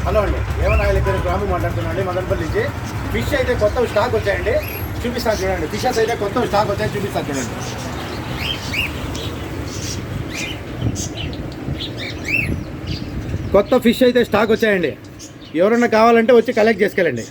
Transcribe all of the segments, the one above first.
Hello అండి, ఏమన్నా ఆయన పేరు గ్రామం మాట్లాడుతున్నాండి మదనపల్లి నుంచి. ఫిష్ అయితే కొత్త స్టాక్ వచ్చాయండి, చూపిస్తాను చూడండి. ఫిషెస్ అయితే కొత్త స్టాక్ వచ్చాయి, చూపిస్తాను చూడండి. కొత్త ఫిష్ అయితే స్టాక్ వచ్చాయండి, ఎవరన్నా కావాలంటే వచ్చి కలెక్ట్ చేసుకెళ్ళండి.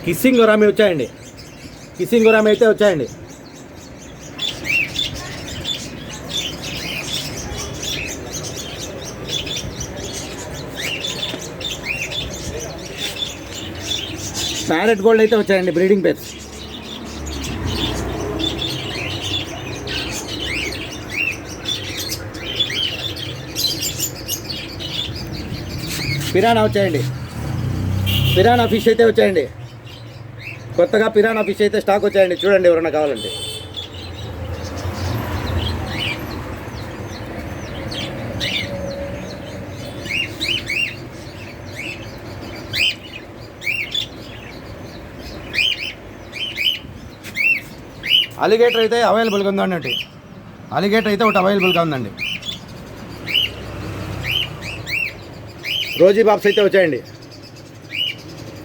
కిస్సింగ్ గొరామి వచ్చాయండి, కిస్సింగ్ గొరామి అయితే వచ్చాయండి. ప్యారెట్ గోల్డ్ అయితే వచ్చాయండి, బ్రీడింగ్ పేర్స్. పిరానా వచ్చాయండి, పిరానా ఫిష్ అయితే వచ్చాయండి. కొత్తగా పిరానా ఫిష్ అయితే స్టాక్ వచ్చాయండి, చూడండి ఎవరన్నా కావాలంటే. అలిగేటర్ అయితే అవైలబుల్గా ఉందండి, అలిగేటర్ అయితే ఒకటి అవైలబుల్గా ఉందండి. రోజీ బాబ్స్ అయితే వచ్చాయండి,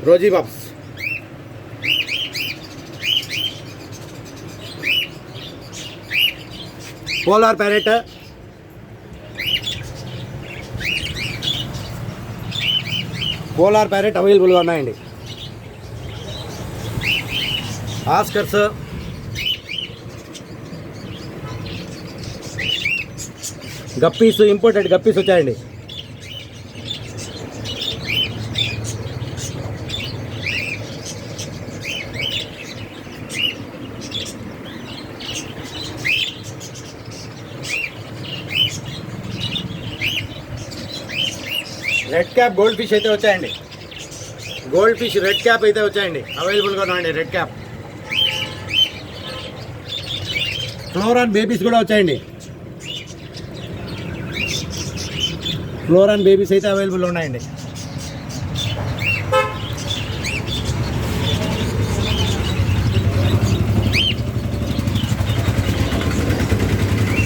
rosy barbs. Polar parrot, polar parrot అవైలబుల్గా ఉన్నాయండి. ఆస్కర్స్, గప్పీస్, ఇంపోర్టెడ్ గప్పీస్ వచ్చాయండి. రెడ్ క్యాప్ గోల్డ్ ఫిష్ అయితే వచ్చాయండి, గోల్డ్ ఫిష్ రెడ్ క్యాప్ అయితే వచ్చాయండి, అవైలబుల్గా ఉన్నాయండి. రెడ్ క్యాప్, ఫ్లోరాన్ బేబీస్ కూడా వచ్చాయండి, ఫ్లోరాన్ బేబీస్ అయితే అవైలబుల్ ఉన్నాయండి.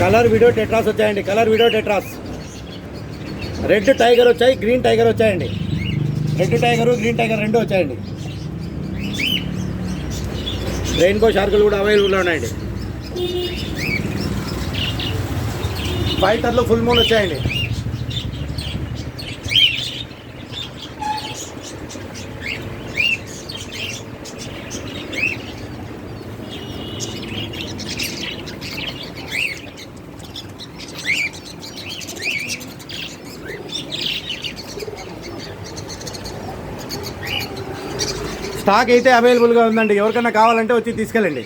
కలర్ వీడియో టెట్రాస్ వచ్చాయండి, colour video tetras. Red tiger వచ్చాయి, గ్రీన్ టైగర్ వచ్చాయండి. రెడ్ టైగరు, గ్రీన్ టైగర్ రెండు వచ్చాయండి. రెయిన్బో షార్కులు కూడా అవైలబుల్లో ఉన్నాయండి. ఫైటర్లు ఫుల్ మూన్ వచ్చాయండి. స్టాక్ అయితే అవైలబుల్గా ఉందండి, ఎవరికైనా కావాలంటే వచ్చి తీసుకెళ్ళండి.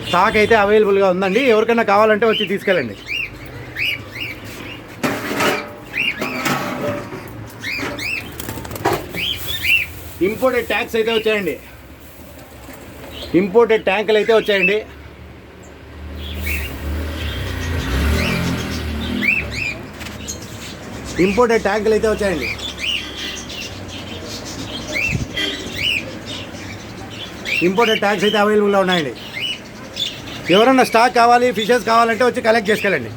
స్టాక్ అయితే అవైలబుల్గా ఉందండి, ఎవరికైనా కావాలంటే వచ్చి తీసుకెళ్ళండి. ఇంపోర్టెడ్ ట్యాంక్స్ అయితే వచ్చాయండి, ఇంపోర్టెడ్ ట్యాంకులు అయితే వచ్చాయండి. ఇంపోర్టెడ్ ట్యాంకులు అయితే వచ్చాయండి. ఇంపోర్టెడ్ ట్యాగ్స్ అయితే అవైలబుల్గా ఉన్నాయండి. ఎవరన్నా స్టాక్ కావాలి, ఫిషెస్ కావాలంటే వచ్చి కలెక్ట్ చేసుకెళ్ళండి.